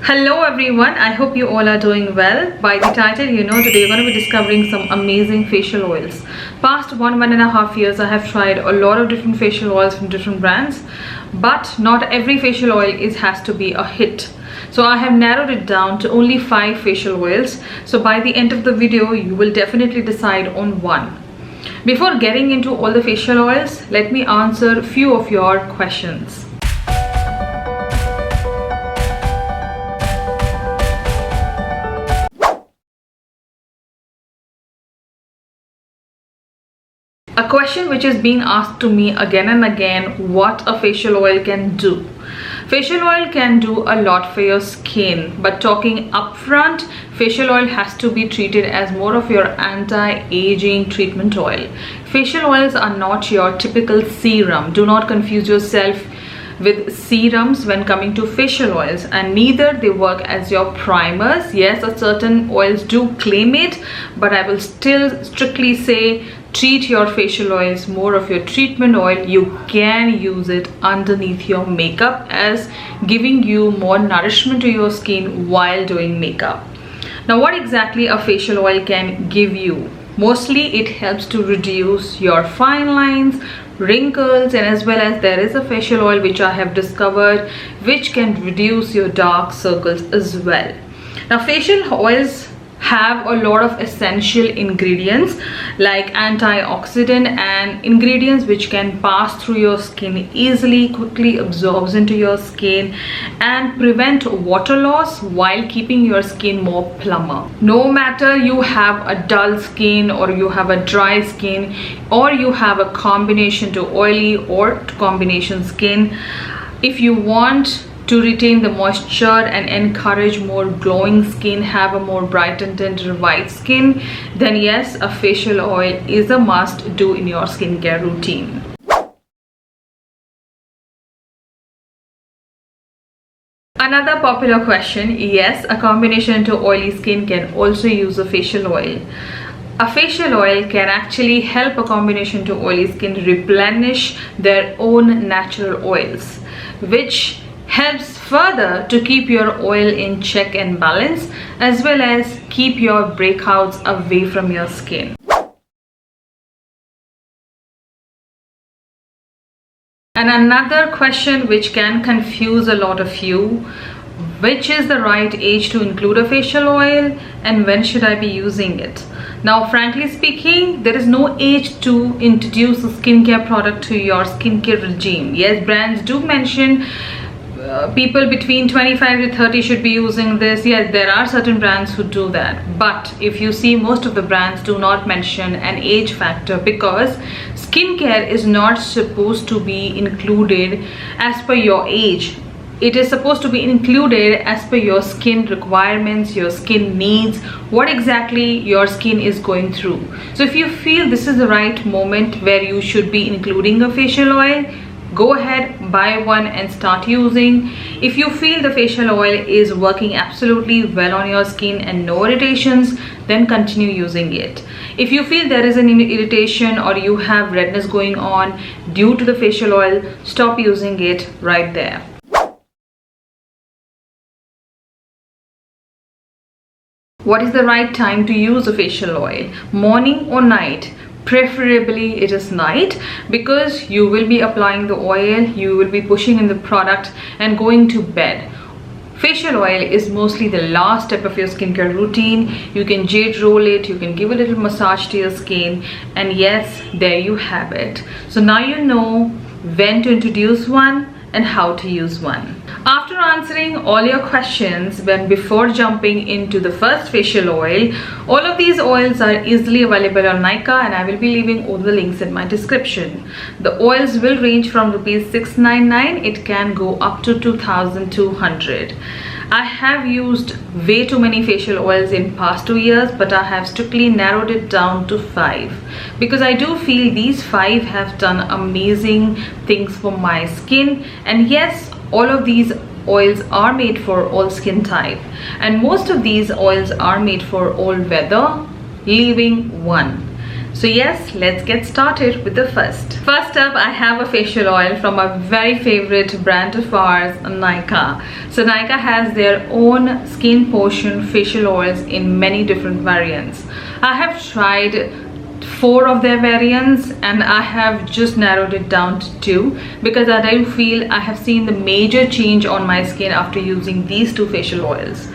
Hello everyone, I hope you all are doing well. By the title, today we're going to be discovering some amazing facial oils. Past one and a half years, I have tried a lot of different facial oils from different brands, but not every facial oil has to be a hit. So I have narrowed it down to only 5 facial oils. So by the end of the video, you will definitely decide on one. Before getting into all the facial oils, let me answer a few of your questions. A question which is being asked to me again and again, what a facial oil can do. Facial oil can do a lot for your skin, but talking upfront, facial oil has to be treated as more of your anti-aging treatment oil. Facial oils are not your typical serum. Do not confuse yourself with serums when coming to facial oils, and neither they work as your primers. Yes, certain oils do claim it, but I will still strictly say treat your facial oils more of your treatment oil. You can use it underneath your makeup as giving you more nourishment to your skin while doing makeup. Now, what exactly a facial oil can give you? Mostly it helps to reduce your fine lines, wrinkles, and as well as there is a facial oil which I have discovered which can reduce your dark circles as well. Now, facial oils have a lot of essential ingredients like antioxidant and ingredients which can pass through your skin easily, quickly absorbs into your skin and prevent water loss while keeping your skin more plumper. No matter you have a dull skin or you have a dry skin or you have a combination to oily or to combination skin, if you want to retain the moisture and encourage more glowing skin, have a more brightened and revived skin, then yes, a facial oil is a must do in your skincare routine. Another popular question, yes, a combination to oily skin can also use a facial oil. A facial oil can actually help a combination to oily skin replenish their own natural oils, which helps further to keep your oil in check and balance, as well as keep your breakouts away from your skin. And another question which can confuse a lot of you, which is the right age to include a facial oil and when should I be using it? Now, frankly speaking, there is no age to introduce a skincare product to your skincare regime. Yes, brands do mention people between 25 to 30 should be using this. Yes, there are certain brands who do that, but if you see, most of the brands do not mention an age factor because skincare is not supposed to be included as per your age. It is supposed to be included as per your skin requirements, your skin needs, what exactly your skin is going through. So if you feel this is the right moment where you should be including a facial oil, go ahead, buy one and start using. If you feel the facial oil is working absolutely well on your skin and no irritations, then continue using it. If you feel there is an irritation or you have redness going on due to the facial oil, stop using it right there. What is the right time to use a facial oil? Morning or night? Preferably it is night, because you will be applying the oil, you will be pushing in the product and going to bed. Facial oil is mostly the last step of your skincare routine. You can jade roll it, you can give a little massage to your skin, and yes, there you have it. So now you know when to introduce one and how to use one. After answering all your questions, before jumping into the first facial oil, all of these oils are easily available on Nykaa and I will be leaving all the links in my description. The oils will range from ₹699, it can go up to 2,200. I have used way too many facial oils in past 2 years, but I have strictly narrowed it down to 5 because I do feel these 5 have done amazing things for my skin. And yes, all of these oils are made for all skin type, and most of these oils are made for all weather, leaving one. So yes, let's get started with the first. First up, I have a facial oil from a very favorite brand of ours, Nykaa. So Nykaa has their own skin potion facial oils in many different variants. I have tried 4 of their variants and I have just narrowed it down to 2 because I do feel I have seen the major change on my skin after using these 2 facial oils.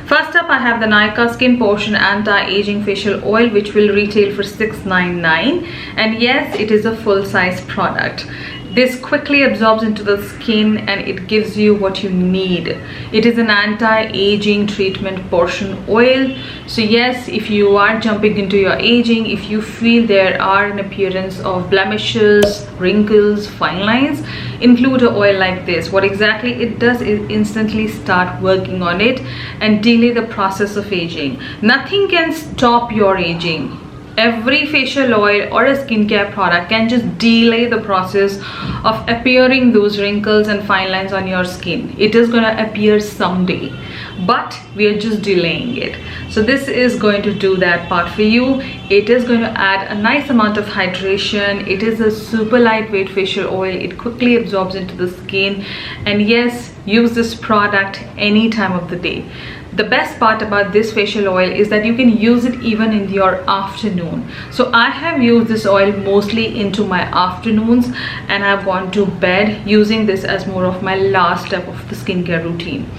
First up, I have the Nykaa Skin Potion Anti-Aging Facial Oil, which will retail for $6.99, and yes, it is a full-size product. This quickly absorbs into the skin and it gives you what you need. It is an anti-aging treatment portion oil. So yes, if you are jumping into your aging, if you feel there are an appearance of blemishes, wrinkles, fine lines, include an oil like this. What exactly it does is instantly start working on it and delay the process of aging. Nothing can stop your aging. Every facial oil or a skincare product can just delay the process of appearing those wrinkles and fine lines on your skin. It is gonna appear someday, but we are just delaying it. So this is going to do that part for you. It is going to add a nice amount of hydration. It is a super lightweight facial oil. It quickly absorbs into the skin, and yes, use this product any time of the day. The best part about this facial oil is that you can use it even in your afternoon. So I have used this oil mostly into my afternoons, and I've gone to bed using this as more of my last step of the skincare routine.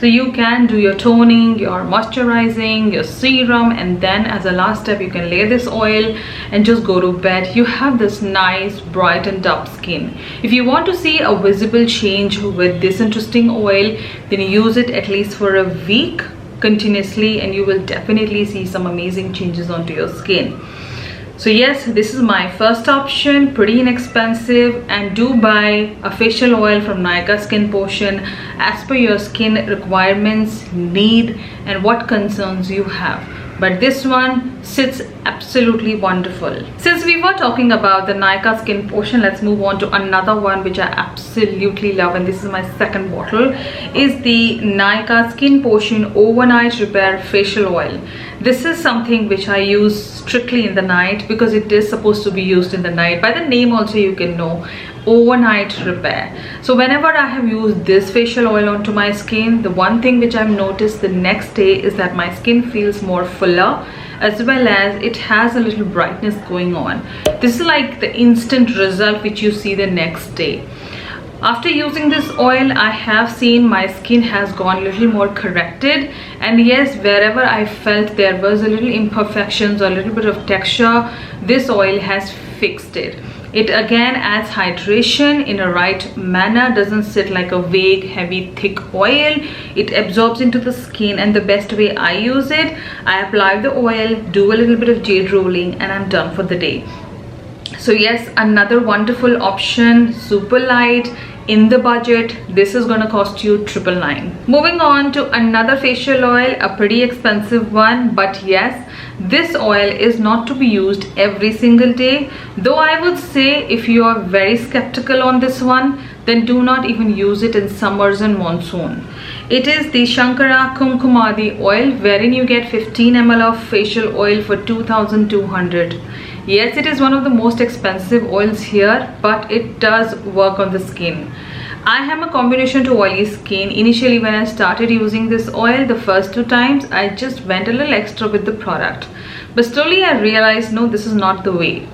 So you can do your toning, your moisturizing, your serum, and then as a last step you can lay this oil and just go to bed. You have this nice brightened up skin. If you want to see a visible change with this interesting oil, then use it at least for a week continuously and you will definitely see some amazing changes onto your skin. So yes, this is my first option, pretty inexpensive, and do buy a facial oil from Nykaa Skin Potion as per your skin requirements, need, and what concerns you have. But this one sits absolutely wonderful. Since we were talking about the Nykaa Skin Potion, let's move on to another one which I absolutely love, and this is my second bottle, is the Nykaa Skin Potion Overnight Repair Facial Oil. This is something which I use strictly in the night because it is supposed to be used in the night. By the name also you can know, overnight repair. So whenever I have used this facial oil onto my skin, the one thing which I've noticed the next day is that my skin feels more fuller, as well as it has a little brightness going on. This is like the instant result which you see the next day. After using this oil, I have seen my skin has gone a little more corrected, and yes, wherever I felt there was a little imperfections or a little bit of texture, this oil has fixed it. It again adds hydration in a right manner, doesn't sit like a vague, heavy, thick oil. It absorbs into the skin, and the best way I use it, I apply the oil, do a little bit of jade rolling, and I'm done for the day. So yes, another wonderful option, super light, in the budget. This is gonna cost you $999. Moving on to another facial oil, a pretty expensive one, but yes, this oil is not to be used every single day, though I would say if you are very skeptical on this one, then do not even use it in summers and monsoon. It is the Shankara Kumkumadi oil, wherein you get 15 ml of facial oil for 2,200. Yes, it is one of the most expensive oils here, but it does work on the skin. I have a combination to oily skin. Initially when I started using this oil, the first 2 times I just went a little extra with the product, but slowly I realized no, this is not the way.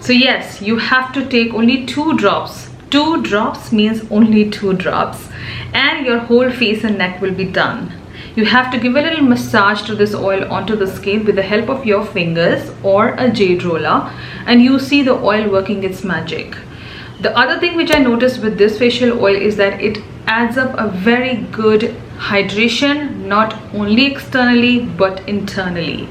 So yes, you have to take only 2 drops. 2 drops means only 2 drops, and your whole face and neck will be done. You have to give a little massage to this oil onto the skin with the help of your fingers or a jade roller, and you see the oil working its magic. The other thing which I noticed with this facial oil is that it adds up a very good hydration, not only externally but internally.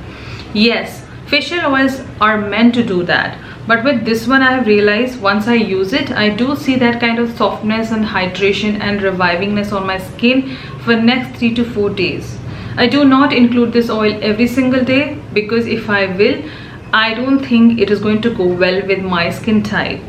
Yes, facial oils are meant to do that, but with this one I have realized once I use it, I do see that kind of softness and hydration and revivingness on my skin for next 3 to 4 days. I do not include this oil every single day because if I will, I don't think it is going to go well with my skin type.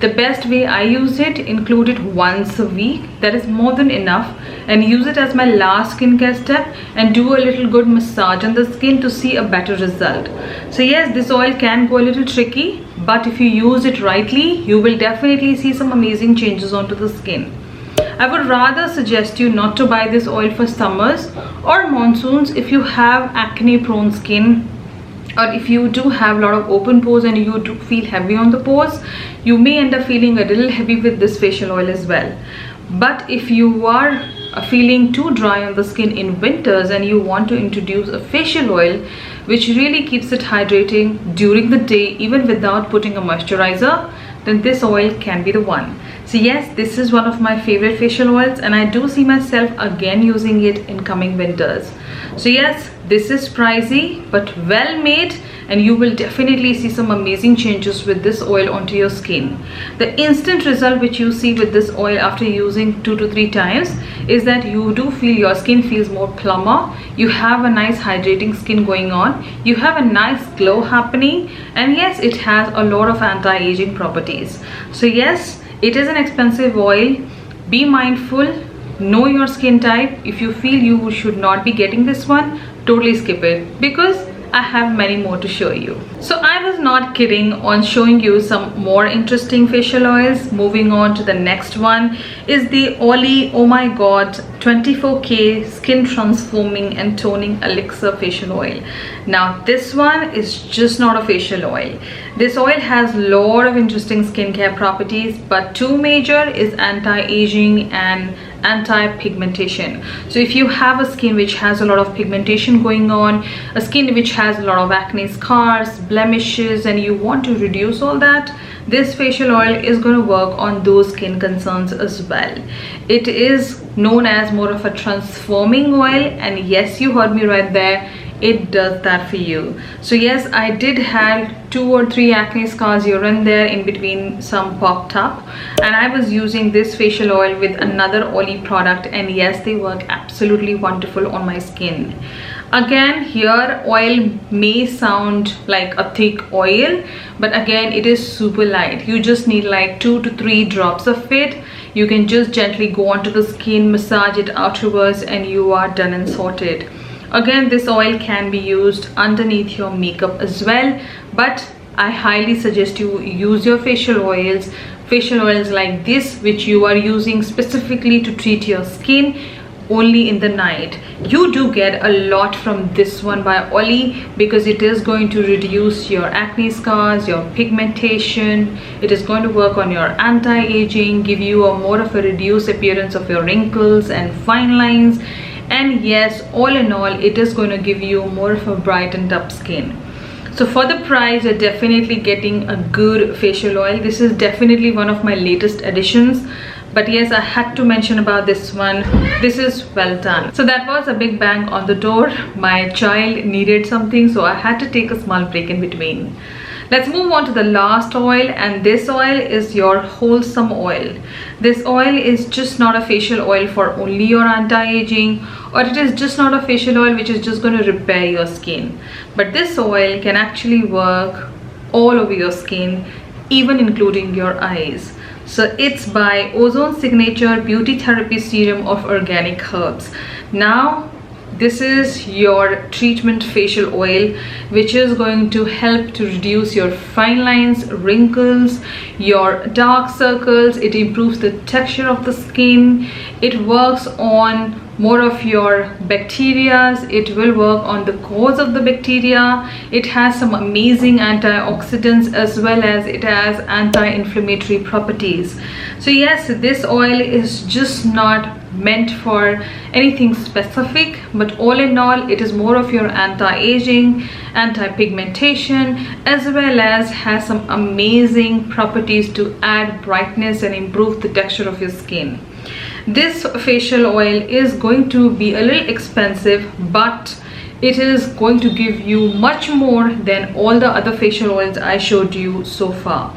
The best way I use it, include it once a week. That is more than enough, and use it as my last skincare step and do a little good massage on the skin to see a better result. So yes, this oil can go a little tricky, but if you use it rightly, you will definitely see some amazing changes onto the skin. I would rather suggest you not to buy this oil for summers or monsoons if you have acne prone skin, or if you do have a lot of open pores and you do feel heavy on the pores. You may end up feeling a little heavy with this facial oil as well. But if you are feeling too dry on the skin in winters and you want to introduce a facial oil which really keeps it hydrating during the day even without putting a moisturizer, then this oil can be the one. So yes, this is one of my favorite facial oils, and I do see myself again using it in coming winters. So yes, this is pricey but well made, and you will definitely see some amazing changes with this oil onto your skin. The instant result which you see with this oil after using 2 to 3 times is that you do feel your skin feels more plumper, you have a nice hydrating skin going on, you have a nice glow happening, and yes, it has a lot of anti-aging properties. So yes, it is an expensive oil. Be mindful, know your skin type. If you feel you should not be getting this one, totally skip it, because I have many more to show you. So I was not kidding on showing you some more interesting facial oils. Moving on to the next one is the Olly Oh My God 24K Skin Transforming and Toning Elixir Facial Oil. Now this one is just not a facial oil. This oil has a lot of interesting skincare properties, but two major is anti-aging and anti-pigmentation. So if you have a skin which has a lot of pigmentation going on, a skin which has a lot of acne scars, blemishes, and you want to reduce all that, this facial oil is going to work on those skin concerns as well. It is known as more of a transforming oil, and yes, you heard me right there, it does that for you. So yes, I did have 2 or 3 acne scars here and there, in between some popped up, and I was using this facial oil with another Olly product, and yes, they work absolutely wonderful on my skin. Again, here oil may sound like a thick oil, but again, it is super light. You just need like 2 to 3 drops of it. You can just gently go onto the skin, massage it afterwards, and you are done and sorted. Again, this oil can be used underneath your makeup as well, but I highly suggest you use your facial oils like this, which you are using specifically to treat your skin, only in the night. You do get a lot from this one by Olly, because it is going to reduce your acne scars, your pigmentation. It is going to work on your anti-aging, give you a more of a reduced appearance of your wrinkles and fine lines. And yes, all in all, it is going to give you more of a brightened up skin. So for the price, you're definitely getting a good facial oil. This is definitely one of my latest additions, but yes, I had to mention about this one. This is well done. So that was a big bang on the door. My child needed something, so I had to take a small break in between. Let's move on to the last oil, and this oil is your wholesome oil. This oil is just not a facial oil for only your anti-aging, or it is just not a facial oil which is just going to repair your skin. But this oil can actually work all over your skin, even including your eyes. So it's by Ozone Signature Beauty Therapy Serum of Organic Herbs. Now, this is your treatment facial oil, which is going to help to reduce your fine lines, wrinkles, your dark circles. It improves the texture of the skin. It works on more of your bacteria. It will work on the cause of the bacteria. It has some amazing antioxidants, as well as it has anti-inflammatory properties. So yes, this oil is just not meant for anything specific, but all in all, it is more of your anti-aging, anti-pigmentation, as well as has some amazing properties to add brightness and improve the texture of your skin. This facial oil is going to be a little expensive, but it is going to give you much more than all the other facial oils I showed you so far.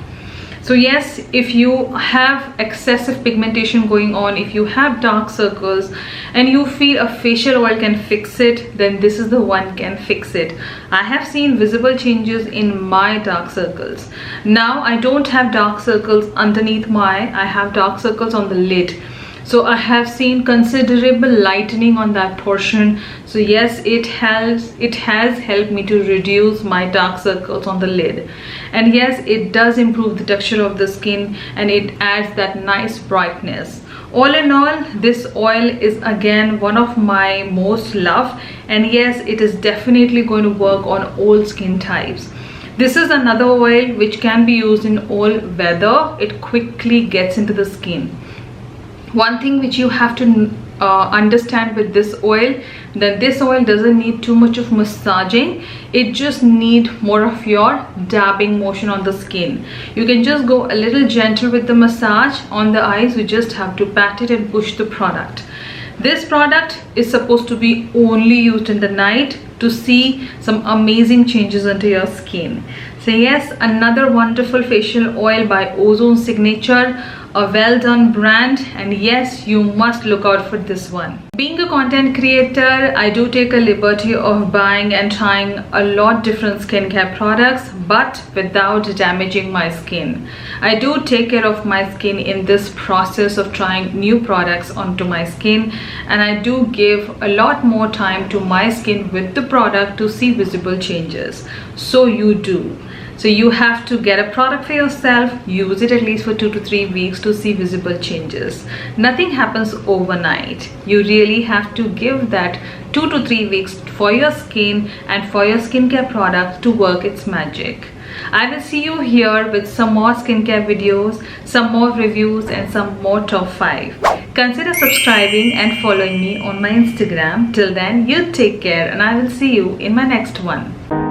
So yes, if you have excessive pigmentation going on, if you have dark circles and you feel a facial oil can fix it, then this is the one can fix it. I have seen visible changes in my dark circles. Now I don't have dark circles underneath I have dark circles on the lid. So I have seen considerable lightening on that portion. So yes, it has helped me to reduce my dark circles on the lid. And yes, it does improve the texture of the skin and it adds that nice brightness. All in all, this oil is again one of my most loved, and yes, it is definitely going to work on all skin types. This is another oil which can be used in all weather. It quickly gets into the skin. One thing which you have to understand with this oil, that this oil doesn't need too much of massaging. It just needs more of your dabbing motion on the skin. You can just go a little gentle with the massage on the eyes. You just have to pat it and push the product. This product is supposed to be only used in the night to see some amazing changes into your skin. So yes, another wonderful facial oil by Ozone Signature, a well done brand, and yes, you must look out for this one. Being a content creator, I do take a liberty of buying and trying a lot different skincare products, but without damaging my skin. I do take care of my skin in this process of trying new products onto my skin, and I do give a lot more time to my skin with the product to see visible changes. So you do. So you have to get a product for yourself, use it at least for 2 to 3 weeks to see visible changes. Nothing happens overnight. You really have to give that 2 to 3 weeks for your skin and for your skincare product to work its magic. I will see you here with some more skincare videos, some more reviews, and some more top 5. Consider subscribing and following me on my Instagram. Till then, you take care and I will see you in my next one.